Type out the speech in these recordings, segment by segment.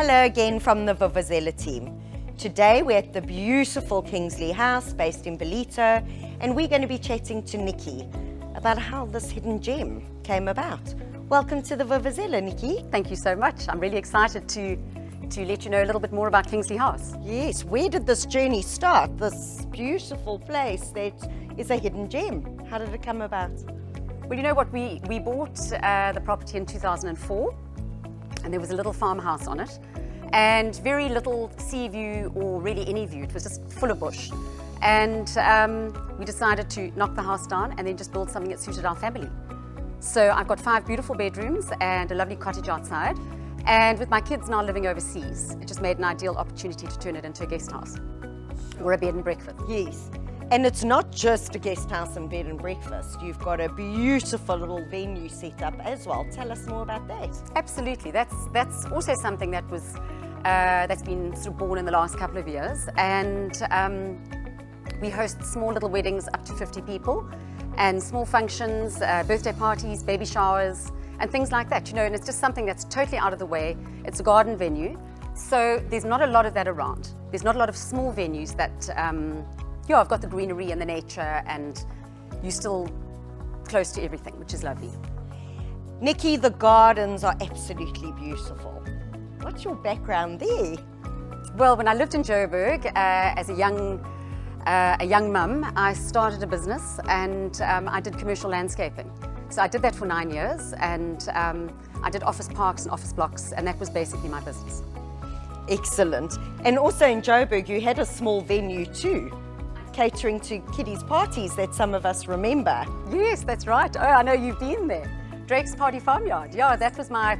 Hello again from the Vuvuzela team. Today we're at the beautiful Kingsley House based in Ballito, and we're going to be chatting to Nikki about how this hidden gem came about. Welcome to the Vuvuzela, Nikki. Thank you so much. I'm really excited to let you know a little bit more about Kingsley House. Yes, where did this journey start? This beautiful place that is a hidden gem. How did it come about? Well, you know what, we bought the property in 2004, and there was a little farmhouse on it and very little sea view or really any view. It was just full of bush. And we decided to knock the house down and then just build something that suited our family. So I've got 5 beautiful bedrooms and a lovely cottage outside. And with my kids now living overseas, it just made an ideal opportunity to turn it into a guest house or a bed and breakfast. Yes. And it's not just a guest house and bed and breakfast. You've got a beautiful little venue set up as well. Tell us more about that. Absolutely. That's also something that was that's been sort of born in the last couple of years. And we host small little weddings up to 50 people and small functions, birthday parties, baby showers, and things like that. You know, and it's just something that's totally out of the way. It's a garden venue. So there's not a lot of that around. There's not a lot of small venues that yeah, I've got the greenery and the nature, and you're still close to everything, which is lovely. Nikki, the gardens are absolutely beautiful. What's your background there? Well, when I lived in Joburg as a young mum, I started a business and I did commercial landscaping. So I did that for 9 years, and I did office parks and office blocks, and that was basically my business. Excellent. And also in Joburg, you had a small venue too, catering to kiddies' parties that some of us remember. Yes, that's right. Oh, I know you've been there. Drake's Party Farmyard. Yeah, that was my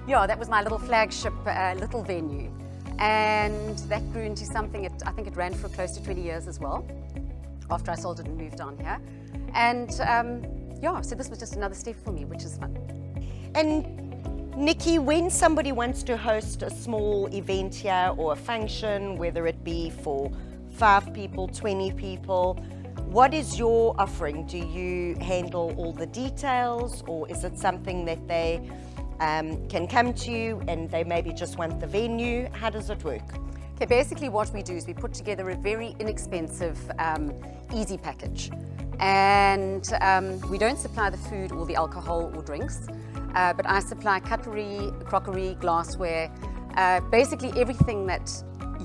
that was my little flagship little venue. And that grew into something, I think it ran for close to 20 years as well, after I sold it and moved down here. And yeah, so this was just another step for me, which is fun. And Nikki, when somebody wants to host a small event here or a function, whether it be for 5 people, 20 people, what is your offering? Do you handle all the details, or is it something that they can come to you and they maybe just want the venue? How does it work? Okay, basically what we do is we put together a very inexpensive, easy package. And we don't supply the food or the alcohol or drinks, but I supply cutlery, crockery, glassware, basically everything that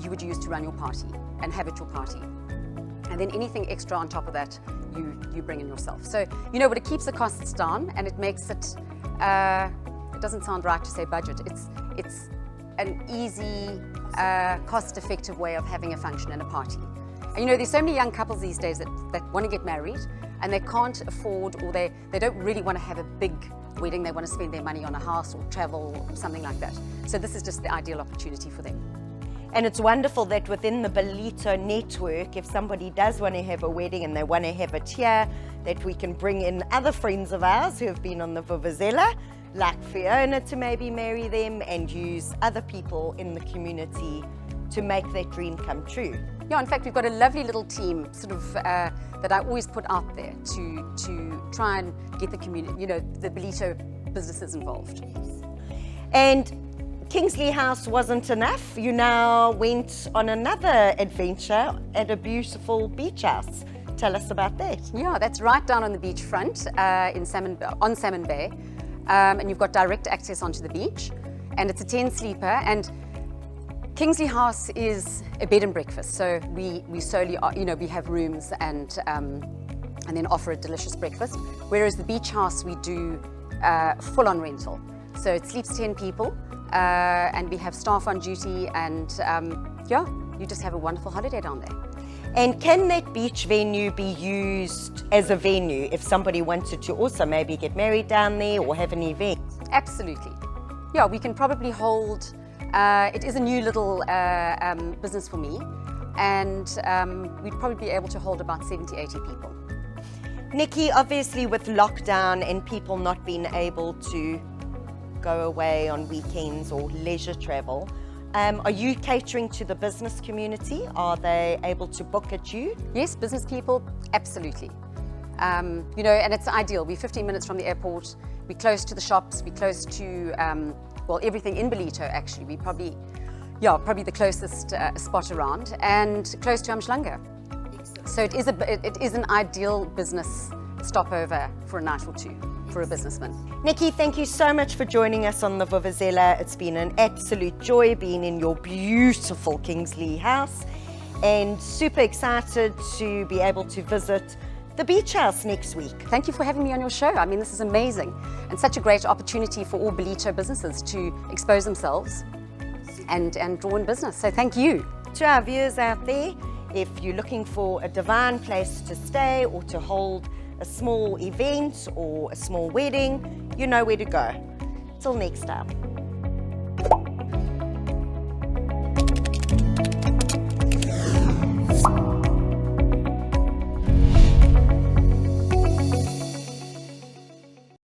you would use to run your party and have at your party. And then anything extra on top of that, you bring in yourself. So, you know, but it keeps the costs down, and it makes it, it doesn't sound right to say budget. It's an easy, cost-effective way of having a function and a party. And you know, there's so many young couples these days that want to get married, and they can't afford, or they don't really want to have a big wedding. They want to spend their money on a house or travel or something like that. So this is just the ideal opportunity for them. And it's wonderful that within the Ballito network, if somebody does want to have a wedding and they want to have it here, that we can bring in other friends of ours who have been on the Vuvuzela, like Fiona, to maybe marry them, and use other people in the community to make that dream come true. Yeah, in fact, we've got a lovely little team sort of that I always put out there to try and get the community, you know, the Ballito businesses involved. And Kingsley House wasn't enough. You now went on another adventure at a beautiful beach house. Tell us about that. Yeah, that's right down on the beachfront on Salmon Bay. And you've got direct access onto the beach. And it's a 10-sleeper. And Kingsley House is a bed and breakfast. So we solely, you know, we have rooms and then offer a delicious breakfast. Whereas the beach house, we do full-on rental. So it sleeps 10 people. And we have staff on duty, and yeah, you just have a wonderful holiday down there. And can that beach venue be used as a venue if somebody wanted to also maybe get married down there or have an event? Absolutely. Yeah, we can probably hold, it is a new little business for me, and we'd probably be able to hold about 70, 80 people. Nikki, obviously with lockdown and people not being able to go away on weekends or leisure travel, are you catering to the business community? Are they able to book at you? Yes, business people, absolutely. You know, and it's ideal. We're 15 minutes from the airport. We're close to the shops. We're close to well, everything in Ballito actually. We probably the closest spot around, and close to Umhlanga. So it is an ideal business stopover for a night or two for a businessman. Nikki, thank you so much for joining us on the Vuvuzela. It's been an absolute joy being in your beautiful Kingsley House, and super excited to be able to visit the beach house next week. Thank you for having me on your show. I mean, this is amazing and such a great opportunity for all Ballito businesses to expose themselves and draw in business. So thank you. To our viewers out there, if you're looking for a divine place to stay or to hold a small event or a small wedding, you know where to go. Till next time.